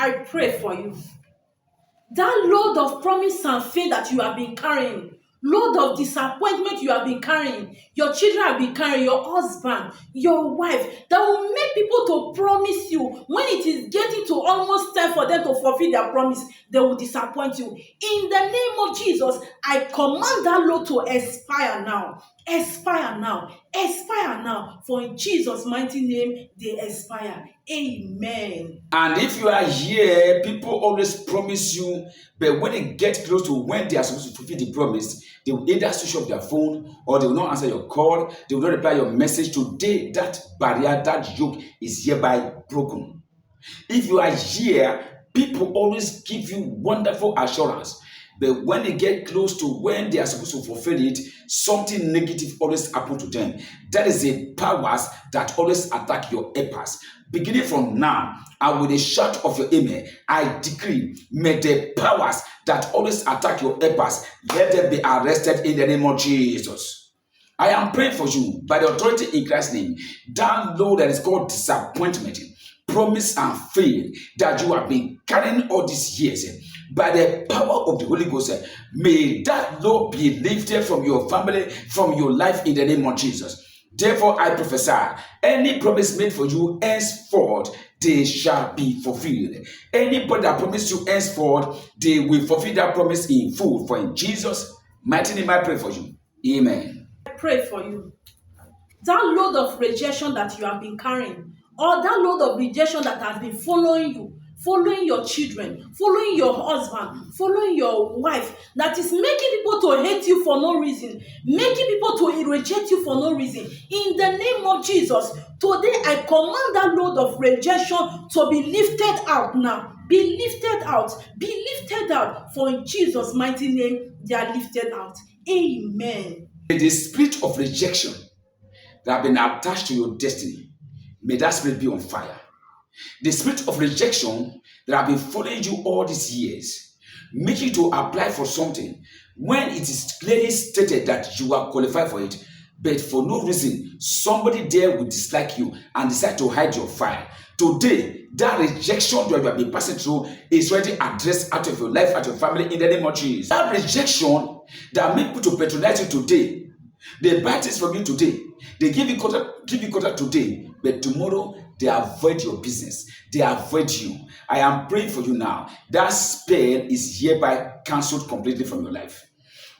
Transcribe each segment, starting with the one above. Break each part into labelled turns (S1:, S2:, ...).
S1: I pray for you. That load of promise and faith that you have been carrying, load of disappointment you have been carrying, your children have been carrying, your husband, your wife, that will make people to promise you when it is getting to almost time for them to fulfill their promise, they will disappoint you. In the name of Jesus, I command that load to expire now. Expire now. Expire now. For in Jesus' mighty name, they expire. Amen.
S2: And if you are here, people always promise you, but when they get close to when they are supposed to fulfill the promise, they will either switch off their phone or they will not answer your call, they will not reply your message. Today, that barrier, that yoke is hereby broken. If you are here, people always give you wonderful assurance. But when they get close to when they are supposed to fulfill it, something negative always happens to them. That is the powers that always attack your helpers. Beginning from now, and with a shout of your amen, I decree, may the powers that always attack your helpers, let them be arrested in the name of Jesus. I am praying for you by the authority in Christ's name. That load that is called disappointment, promise and faith that you have been carrying all these years, by the power of the Holy Ghost, may that load be lifted from your family, from your life in the name of Jesus. Therefore, I prophesy, any promise made for you henceforth, they shall be fulfilled. Anybody that promised you henceforth, they will fulfill that promise in full. For in Jesus' mighty name, I pray for you. Amen.
S1: I pray for you. That load of rejection that you have been carrying, or that load of rejection that has been following you, following your children, following your husband, following your wife, that is making people to hate you for no reason, making people to reject you for no reason. In the name of Jesus, today I command that load of rejection to be lifted out now. Be lifted out. Be lifted out. For in Jesus' mighty name, they are lifted out. Amen.
S2: The spirit of rejection that have been attached to your destiny, may that spirit be on fire. The spirit of rejection that have been following you all these years, making you to apply for something when it is clearly stated that you are qualified for it, but for no reason, somebody there will dislike you and decide to hide your file. Today, that rejection that you have been passing through is already addressed out of your life, out of your family, in the name of Jesus. That rejection that make people to patronize you today, they buy things from you today, they give you contract today, but tomorrow they avoid your business. They avoid you. I am praying for you now. That spell is hereby cancelled completely from your life.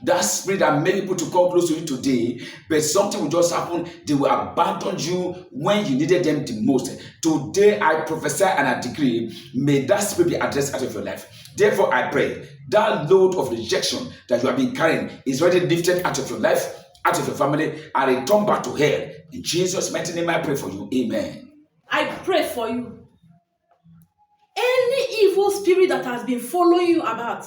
S2: That spirit that made people to come close to you today, but something will just happen. They will abandon you when you needed them the most. Today I prophesy and I decree, may that spirit be addressed out of your life. Therefore I pray, that load of rejection that you have been carrying is already lifted out of your life, out of your family, and return back to hell. In Jesus' mighty name I pray for you. Amen.
S1: I pray for you. Any evil spirit that has been following you about,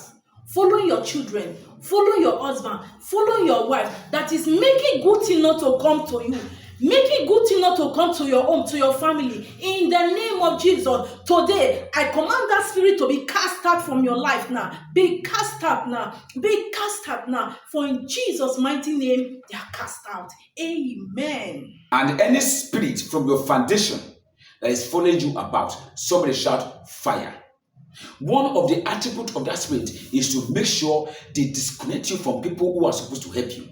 S1: following your children, following your husband, following your wife, that is making good thing not to come to you, making good thing not to come to your home, to your family, in the name of Jesus, today I command that spirit to be cast out from your life now. Be cast out now. Be cast out now. For in Jesus' mighty name, they are cast out. Amen.
S2: And any spirit from your foundation that is following you about, somebody shout fire. One of the attributes of that spirit is to make sure they disconnect you from people who are supposed to help you.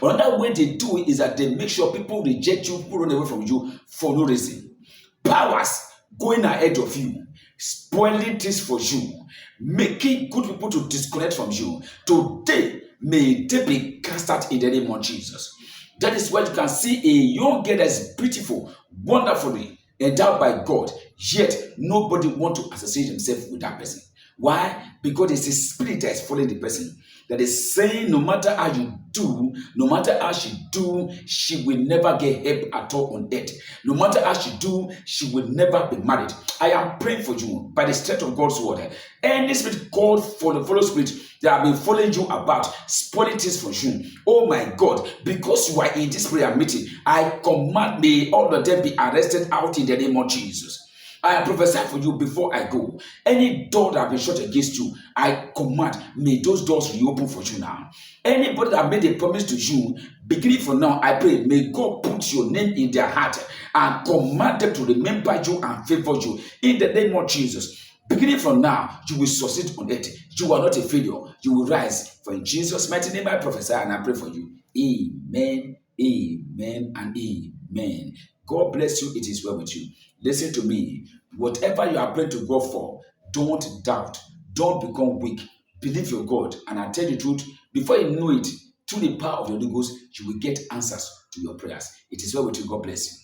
S2: Another way they do it is that they make sure people reject you, people run away from you for no reason. Powers going ahead of you, spoiling things for you, making good people to disconnect from you. Today, may they be cast out in the name of Jesus. That is why you can see a young girl that is beautiful, wonderfully endowed by God, yet nobody want to associate himself with that person. Why? Because it's a spirit that is following the person, that is saying no matter how you do, no matter how she do, she will never get help at all on earth. No matter how she do, she will never be married. I am praying for you by the strength of God's word. Any spirit called for the follow spirit that have been following you about, spoiling things for you. Oh my God, because you are in this prayer meeting, I command may all of them be arrested out in the name of Jesus. I prophesy for you before I go. Any door that has been shut against you, I command, may those doors reopen for you now. Anybody that made a promise to you, beginning from now, I pray, may God put your name in their heart and command them to remember you and favor you in the name of Jesus. Beginning from now, you will succeed on it. You are not a failure. You will rise. For in Jesus' mighty name I prophesy and I pray for you. Amen, amen, and amen. God bless you. It is well with you. Listen to me. Whatever you are praying to God for, don't doubt. Don't become weak. Believe your God. And I tell you the truth, before you know it, through the power of the Holy Ghost, you will get answers to your prayers. It is well with you. God bless you.